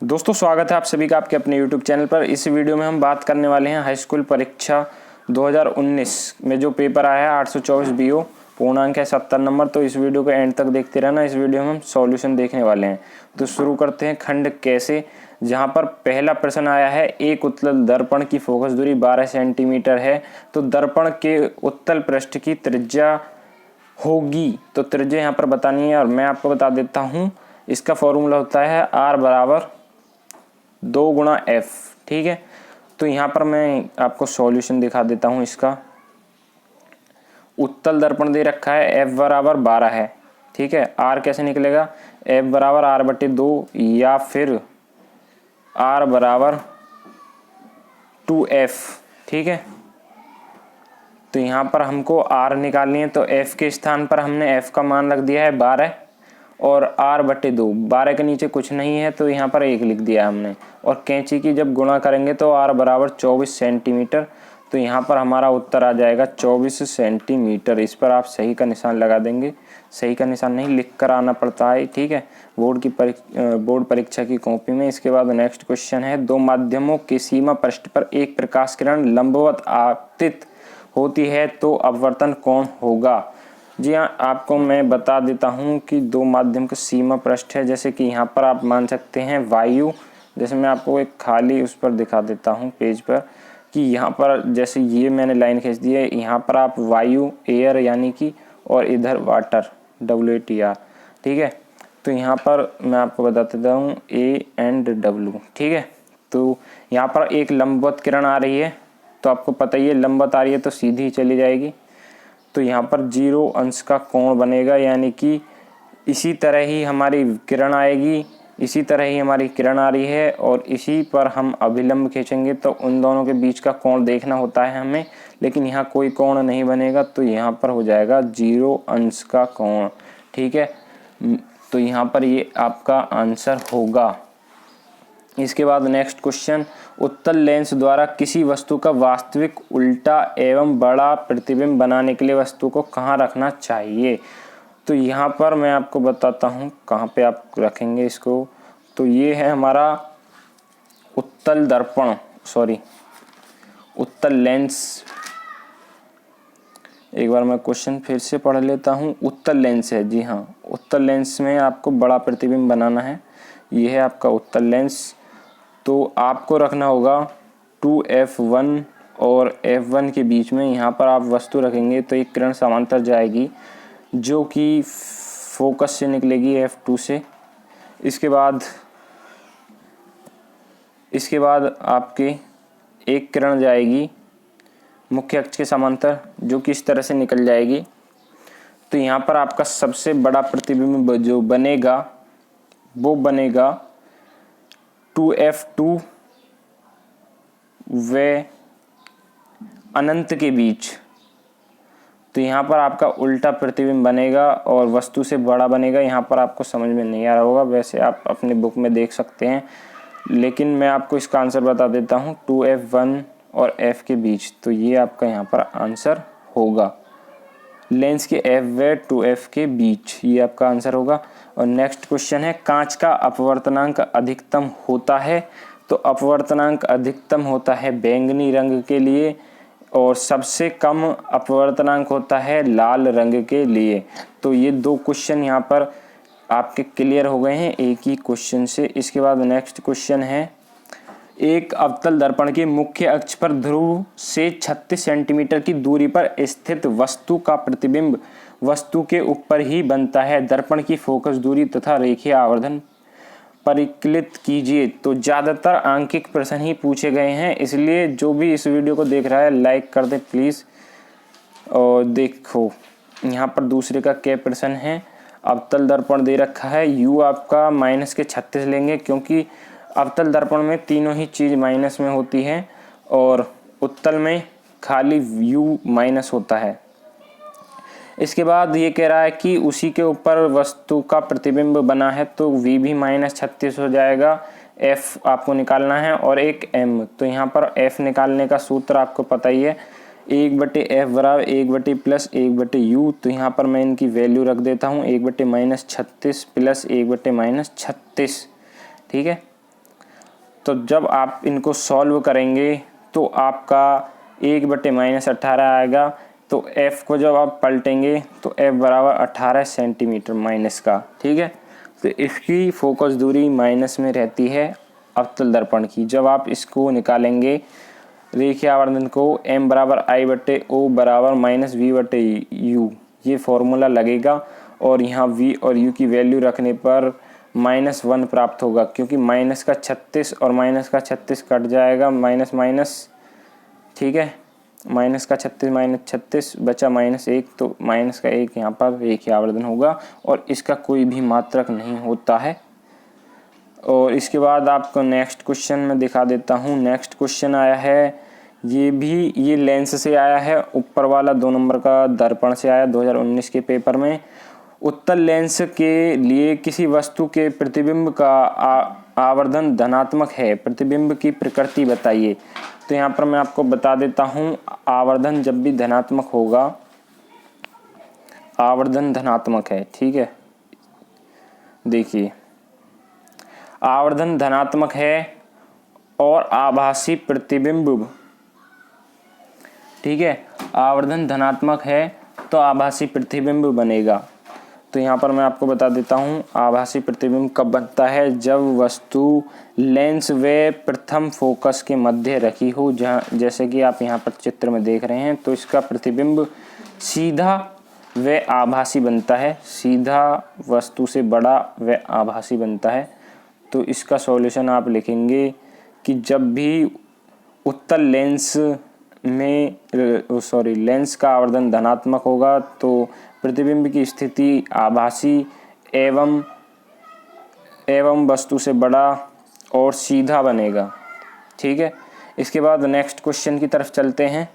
दोस्तों स्वागत है आप सभी का आपके अपने YouTube चैनल पर। इस वीडियो में हम बात करने वाले हैं हाई स्कूल परीक्षा 2019 में जो पेपर आया है 824 BO, पूर्णांक है 70 नंबर। तो इस वीडियो को एंड तक देखते रहना। इस वीडियो में हम सॉल्यूशन देखने वाले हैं। तो शुरू करते हैं खंड कैसे, जहाँ पर पहला प्रश्न आया है एक उत्तल दर्पण की फोकस दूरी 12 सेंटीमीटर है, तो दर्पण के उत्तल पृष्ठ की त्रिज्या होगी। तो त्रिज्या यहाँ पर बतानी है और मैं आपको बता देता हूँ। इसका फॉर्मूला होता है R बराबर 2 गुणा F। ठीक है, तो यहाँ पर मैं आपको सॉल्यूशन दिखा देता हूँ। इसका उत्तल दर्पण दे रखा है F बराबर 12 है। ठीक है, R कैसे निकलेगा, F बराबर R/2 या फिर R बराबर 2F। ठीक है, तो यहाँ पर हमको R निकालनी है, तो F के स्थान पर हमने F का मान रख दिया है 12 और R/2। 12 के नीचे कुछ नहीं है तो यहाँ पर 1 लिख दिया हमने। और कैंची की जब गुणा करेंगे तो R बराबर 24 सेंटीमीटर। तो यहाँ पर हमारा उत्तर आ जाएगा 24 सेंटीमीटर। इस पर आप सही का निशान लगा देंगे। सही का निशान नहीं, लिख कर आना पड़ता है। ठीक है, बोर्ड परीक्षा की कॉपी में। इसके बाद नेक्स्ट क्वेश्चन है, दो माध्यमों की सीमा पृष्ठ पर एक प्रकाश किरण लंबवत आपतित होती है तो अपवर्तन कौन होगा। जी हाँ, आपको मैं बता देता हूँ कि दो माध्यम का सीमा पृष्ठ है। जैसे कि यहाँ पर आप मान सकते हैं वायु। जैसे मैं आपको एक खाली उस पर दिखा देता हूँ पेज पर, कि यहाँ पर जैसे ये मैंने लाइन खींच दी है, यहाँ पर आप वायु एयर यानी कि, और इधर वाटर WATR। ठीक है, तो यहाँ पर मैं आपको बता देता हूँ A and W। ठीक है, तो यहाँ पर एक लंबवत किरण आ रही है, तो आपको पता ही है लंबवत आ रही है तो सीधी चली जाएगी। तो यहाँ पर 0 अंश का कोण बनेगा, यानी कि इसी तरह ही हमारी किरण आएगी, इसी तरह ही हमारी किरण आ रही है और इसी पर हम अभिलंब खींचेंगे तो उन दोनों के बीच का कोण देखना होता है हमें, लेकिन यहाँ कोई कोण नहीं बनेगा। तो यहाँ पर हो जाएगा 0 अंश का कोण। ठीक है, तो यहाँ पर ये आपका आंसर होगा। इसके बाद नेक्स्ट क्वेश्चन, उत्तल लेंस द्वारा किसी वस्तु का वास्तविक उल्टा एवं बड़ा प्रतिबिंब बनाने के लिए वस्तु को कहाँ रखना चाहिए। तो यहाँ पर मैं आपको बताता हूँ कहाँ पे आप रखेंगे इसको। तो ये है हमारा उत्तल दर्पण, उत्तल लेंस। एक बार मैं क्वेश्चन फिर से पढ़ लेता हूँ। उत्तल लेंस है, जी हाँ, उत्तल लेंस में आपको बड़ा प्रतिबिंब बनाना है। ये है आपका उत्तल लेंस। तो आपको रखना होगा 2F1 और F1 के बीच में। यहाँ पर आप वस्तु रखेंगे तो एक किरण समांतर जाएगी जो कि फोकस से निकलेगी F2 से। इसके बाद आपके एक किरण जाएगी मुख्य अक्ष के समांतर जो कि इस तरह से निकल जाएगी। तो यहाँ पर आपका सबसे बड़ा प्रतिबिंब जो बनेगा वो बनेगा 2F2 व अनंत के बीच। तो यहाँ पर आपका उल्टा प्रतिबिंब बनेगा और वस्तु से बड़ा बनेगा। यहाँ पर आपको समझ में नहीं आ रहा होगा, वैसे आप अपने बुक में देख सकते हैं, लेकिन मैं आपको इसका आंसर बता देता हूँ 2F1 और F के बीच। तो ये आपका यहाँ पर आंसर होगा, लेंस के F व 2F के बीच, ये आपका आंसर होगा। और नेक्स्ट क्वेश्चन है, कांच का अपवर्तनांक अधिकतम होता है। तो अपवर्तनांक अधिकतम होता है बैंगनी रंग के लिए और सबसे कम अपवर्तनांक होता है लाल रंग के लिए। तो ये दो क्वेश्चन यहाँ पर आपके क्लियर हो गए हैं एक ही क्वेश्चन से। इसके बाद नेक्स्ट क्वेश्चन है, एक अवतल दर्पण के मुख्य अक्ष पर ध्रुव से 36 सेंटीमीटर की दूरी पर स्थित वस्तु का प्रतिबिंब वस्तु के ऊपर ही बनता है। दर्पण की फोकस दूरी तथा रेखीय आवर्धन परिकलित कीजिए। तो ज़्यादातर आंकिक प्रश्न ही पूछे गए हैं, इसलिए जो भी इस वीडियो को देख रहा है लाइक कर दे प्लीज़। और देखो यहाँ पर दूसरे का क्या प्रश्न है, अवतल दर्पण दे रखा है, U आपका -36 लेंगे क्योंकि अवतल दर्पण में तीनों ही चीज़ माइनस में होती है और उत्तल में खाली U- होता है। इसके बाद ये कह रहा है कि उसी के ऊपर वस्तु का प्रतिबिंब बना है, तो V भी -36 हो जाएगा। F आपको निकालना है और एक M। तो यहाँ पर F निकालने का सूत्र आपको पता ही है, 1/F बराबर 1/+1/U। तो यहाँ पर मैं इनकी वैल्यू रख देता हूँ, 1/-36 प्लस 1/-36। ठीक है, तो जब आप इनको सॉल्व करेंगे तो आपका 1/-18 आएगा। तो F को जब आप पलटेंगे तो F बराबर 18 सेंटीमीटर माइनस का, ठीक है। तो इसकी फोकस दूरी माइनस में रहती है अवतल दर्पण की। जब आप इसको निकालेंगे रेखीय आवर्धन को M बराबर I/O बराबर -V/U ये फॉर्मूला लगेगा और यहाँ V और U की वैल्यू रखने पर -1 प्राप्त होगा, क्योंकि माइनस का 36 और माइनस का 36 कट जाएगा, माइनस माइनस, ठीक है। माइनस का 36 माइनस 36 बचा -1, तो माइनस का 1 यहाँ पर रेखीय आवर्धन होगा और इसका कोई भी मात्रक नहीं होता है। और इसके बाद आपको नेक्स्ट क्वेश्चन में दिखा देता हूँ। नेक्स्ट क्वेश्चन आया है, ये लेंस से आया है, ऊपर वाला 2 नंबर का दर्पण से आया 2019 के पेपर में। उत्तल लेंस के लिए किसी वस्तु के प्रतिबिंब का आवर्धन धनात्मक है, प्रतिबिंब की प्रकृति बताइए। तो यहाँ पर मैं आपको बता देता हूँ, आवर्धन जब भी धनात्मक होगा, आवर्धन धनात्मक है, ठीक है। देखिए आवर्धन धनात्मक है और आभासी प्रतिबिंब, ठीक है, आवर्धन धनात्मक है तो आभासी प्रतिबिंब बनेगा। तो यहाँ पर मैं आपको बता देता हूँ आभासी प्रतिबिंब कब बनता है, जब वस्तु लेंस व प्रथम फोकस के मध्य रखी हो, जहाँ जैसे कि आप यहाँ पर चित्र में देख रहे हैं। तो इसका प्रतिबिंब सीधा व आभासी बनता है, सीधा वस्तु से बड़ा व आभासी बनता है। तो इसका सॉल्यूशन आप लिखेंगे कि जब भी उत्तल लेंस में लेंस का आवर्धन धनात्मक होगा तो प्रतिबिंब की स्थिति आभासी एवं वस्तु से बड़ा और सीधा बनेगा, ठीक है। इसके बाद नेक्स्ट क्वेश्चन की तरफ चलते हैं।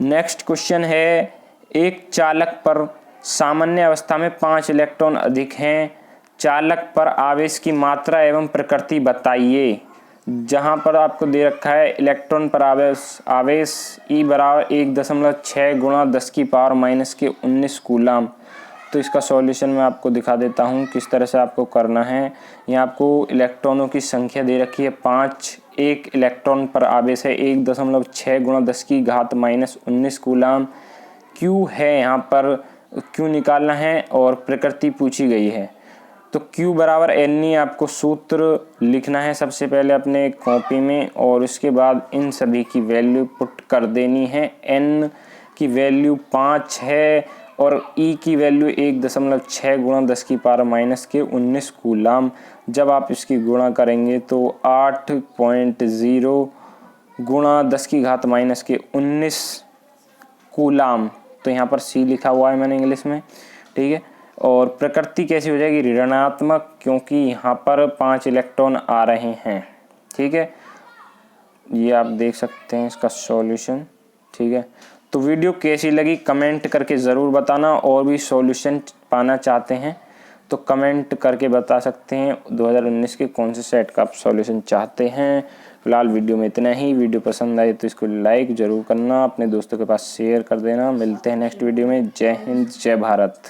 नेक्स्ट क्वेश्चन है, एक चालक पर सामान्य अवस्था में 5 इलेक्ट्रॉन अधिक हैं, चालक पर आवेश की मात्रा एवं प्रकृति बताइए। जहां पर आपको दे रखा है इलेक्ट्रॉन पर आवेश E बराबर 1.6 गुणा 10⁻⁻⁻19 कूलाम। तो इसका सॉल्यूशन मैं आपको दिखा देता हूं किस तरह से आपको करना है। यहाँ आपको इलेक्ट्रॉनों की संख्या दे रखी है 5, एक इलेक्ट्रॉन पर आवेश है 1.6 गुणा 10⁻⁻19 कूलाम। Q है, यहाँ पर Q निकालना है और प्रकृति पूछी गई है। तो Q बराबर NE आपको सूत्र लिखना है सबसे पहले अपने कॉपी में, और उसके बाद इन सभी की वैल्यू पुट कर देनी है। N की वैल्यू 5 है और E की वैल्यू 1.6 गुणा 10⁻⁻⁻19 कूलाम। जब आप इसकी गुणा करेंगे तो 8.0 गुणा 10⁻⁻⁻19 कूलाम। तो यहाँ पर C लिखा हुआ है मैंने इंग्लिश में, ठीक है। और प्रकृति कैसी हो जाएगी, ऋणात्मक, क्योंकि यहाँ पर 5 इलेक्ट्रॉन आ रहे हैं, ठीक है। ये आप देख सकते हैं इसका सॉल्यूशन, ठीक है। तो वीडियो कैसी लगी कमेंट करके ज़रूर बताना, और भी सॉल्यूशन पाना चाहते हैं तो कमेंट करके बता सकते हैं 2019 के कौन से सेट का आप सॉल्यूशन चाहते हैं। फिलहाल वीडियो में इतना ही। वीडियो पसंद आए तो इसको लाइक ज़रूर करना, अपने दोस्तों के पास शेयर कर देना। मिलते हैं नेक्स्ट वीडियो में। जय हिंद, जय भारत।